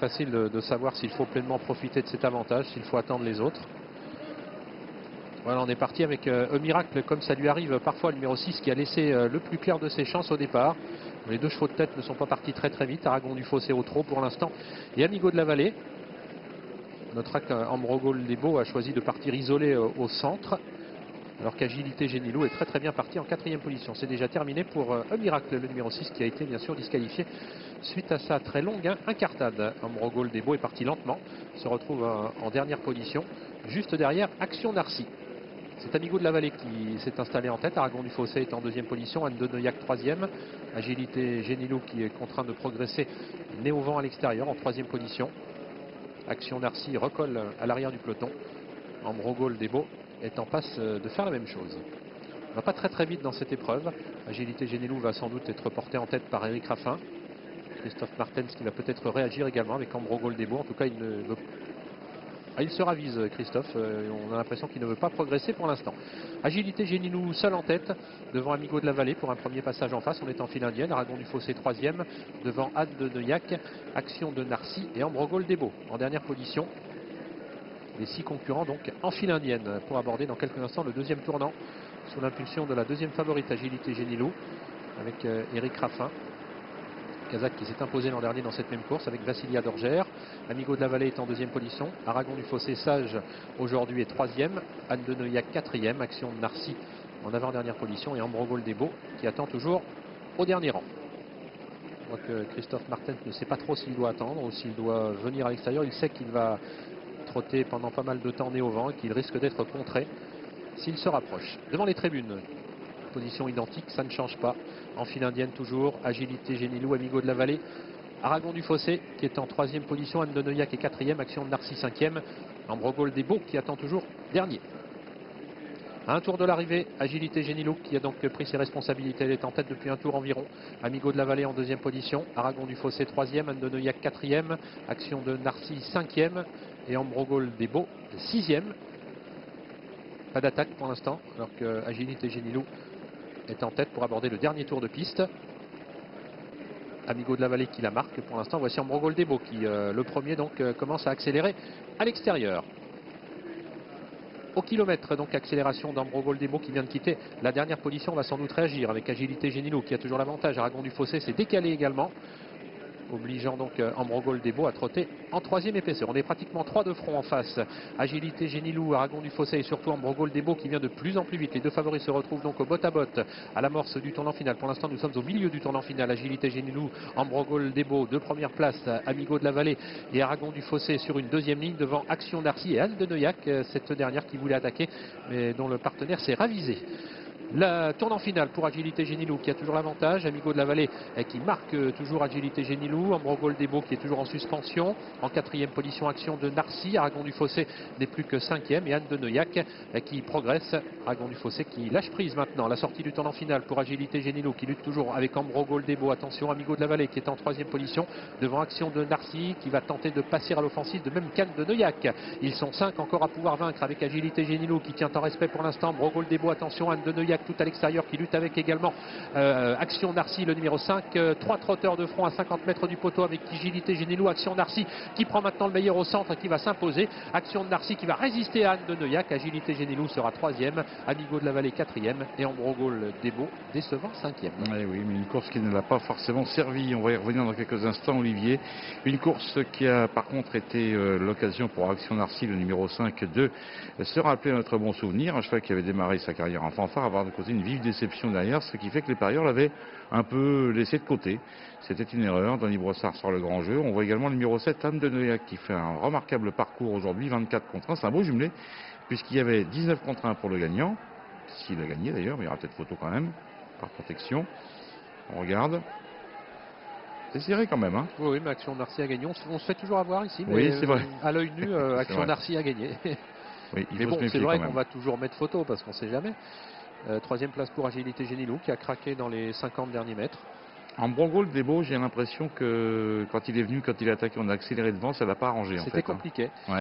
facile de savoir s'il faut pleinement profiter de cet avantage, s'il faut attendre les autres. Voilà, on est parti avec un miracle, comme ça lui arrive parfois, le numéro 6 qui a laissé le plus clair de ses chances au départ. Les deux chevaux de tête ne sont pas partis très vite. Aragon du Fossé au trot pour l'instant. Et Amigo de la Vallée. Notre Ambrogol des Beaux a choisi de partir isolé au centre. Alors qu'Agilité Génilou est très bien parti en 4e position. C'est déjà terminé pour un miracle, le numéro 6 qui a été bien sûr disqualifié suite à sa très longue incartade. Ambrogol des Beaux est parti lentement, se retrouve en dernière position, juste derrière Action Narcy. C'est Amigo de la Vallée qui s'est installé en tête. Aragon du Fossé est en 2e position. Anne de Neuillac 3e. Agilité Génilou qui est contraint de progresser. Né au vent à l'extérieur en 3e position. Action Narcy recolle à l'arrière du peloton. Ambrogol des Beaux est en passe de faire la même chose. On va pas très vite dans cette épreuve. Agilité Génilou va sans doute être porté en tête par Eric Raffin. Christophe Martens qui va peut-être réagir également avec Ambrogol des Beaux. En tout cas, il se ravise, Christophe. On a l'impression qu'il ne veut pas progresser pour l'instant. Agilité Génilou seul en tête devant Amigo de la Vallée pour un premier passage en face. On est en file indienne. Aragon du Fossé 3e devant Anne de Neuillac, Action de Narcy et Ambrogol des Beaux en dernière position. Les 6 concurrents donc en file indienne pour aborder dans quelques instants le 2e tournant sous l'impulsion de la 2e favorite Agilité Génilou avec Eric Raffin. Kazakh qui s'est imposé l'an dernier dans cette même course avec Vassilia Dorgère. Amigo de la Vallée est en 2e position. Aragon du Fossé Sage aujourd'hui est 3e. Anne de Neuillac 4e. Action de Narcy en avant-dernière position. Et Ambrogol des Beaux qui attend toujours au dernier rang. On voit que Christophe Martens ne sait pas trop s'il doit attendre ou s'il doit venir à l'extérieur. Il sait qu'il va trotter pendant pas mal de temps né au vent et qu'il risque d'être contré s'il se rapproche. Devant les tribunes, position identique, ça ne change pas. En file indienne toujours, Agilité Génilou, Amigo de la Vallée, Aragon du Fossé qui est en 3e position, Anne de Neuillac est 4e, Action de Narcy 5e, Ambrogol des Beaux qui attend toujours dernier. À un tour de l'arrivée, Agilité Génilou qui a donc pris ses responsabilités, elle est en tête depuis un tour environ. Amigo de la Vallée en 2e position, Aragon du Fossé 3e, Anne de Neuillac 4e, Action de Narcy 5e et Ambrogol des Beaux 6e. Pas d'attaque pour l'instant, alors que Agilité Génilou est en tête pour aborder le dernier tour de piste. Amigo de la Vallée qui la marque pour l'instant. Voici Ambrogol des Beaux qui, le premier, donc commence à accélérer à l'extérieur. Au kilomètre, donc accélération d'Ambrogol des Beaux qui vient de quitter la dernière position. On va sans doute réagir avec Agilité Génilou qui a toujours l'avantage. Aragon du Fossé s'est décalé également, obligeant donc Ambrogol des Beaux à trotter en 3e épaisseur. On est pratiquement 3 de front en face. Agilité Génilou, Aragon du Fossé et surtout Ambrogol des Beaux qui vient de plus en plus vite. Les deux favoris se retrouvent donc au botte à botte à l'amorce du tournant final. Pour l'instant, nous sommes au milieu du tournant final. Agilité Génilou, Ambrogol des Beaux, 2 premières places. Amigo de la Vallée et Aragon du Fossé sur une 2e ligne devant Action Narcy et Anne de Neuillac, cette dernière qui voulait attaquer mais dont le partenaire s'est ravisé. Le tournant final pour Agilité Génilou qui a toujours l'avantage. Amigo de la Vallée qui marque toujours Agilité Génilou. Ambrogol des Beaux qui est toujours en suspension. En 4e position, Action de Narcy. Aragon du Fossé n'est plus que 5e. Et Anne de Neuillac qui progresse. Aragon du Fossé qui lâche prise maintenant. La sortie du tournant final pour Agilité Génilou qui lutte toujours avec Ambrogol des Beaux. Attention, Amigo de la Vallée qui est en 3e position devant Action de Narcy qui va tenter de passer à l'offensive de même qu'Anne de Neuillac. Ils sont 5 encore à pouvoir vaincre avec Agilité Génilou qui tient en respect pour l'instant. Ambrogol des Beaux, attention, Anne de Neuillac tout à l'extérieur qui lutte avec également Action Narcy le numéro 5. 3 trotteurs de front à 50 mètres du poteau avec Agilité Génilou. Action Narcy qui prend maintenant le meilleur au centre et qui va s'imposer. Action de Narcy qui va résister à Anne de Neuillac. Agilité Génilou sera 3e. Amigo de la Vallée 4e et Ambrogol des Beaux décevant 5e. Oui, mais une course qui ne l'a pas forcément servi. On va y revenir dans quelques instants, Olivier. Une course qui a par contre été l'occasion pour Action Narcy, le numéro 5, de se rappeler notre bon souvenir. Un cheval qui avait démarré sa carrière en fanfare, avoir causé une vive déception derrière, ce qui fait que les parieurs l'avaient un peu laissé de côté. C'était une erreur. Denis Brossard sort le grand jeu. On voit également le numéro 7, Anne de Neuillac, qui fait un remarquable parcours aujourd'hui, 24 contre 1. C'est un beau jumelé, puisqu'il y avait 19 contre 1 pour le gagnant. S'il a gagné d'ailleurs, mais il y aura peut-être photo quand même, par protection. On regarde. C'est serré quand même. Hein. Oui, mais Action Narcy a gagné. On se fait toujours avoir ici, mais oui, c'est vrai. À l'œil nu, Action Narcy a gagné. Oui, mais bon, c'est vrai qu'on va toujours mettre photo parce qu'on ne sait jamais. 3e place pour Agilité Génilou qui a craqué dans les 50 derniers mètres. Ambrogol des Beaux, j'ai l'impression que quand il est venu, quand il a attaqué, on a accéléré devant, ça l'a pas arrangé. C'était compliqué. Ouais.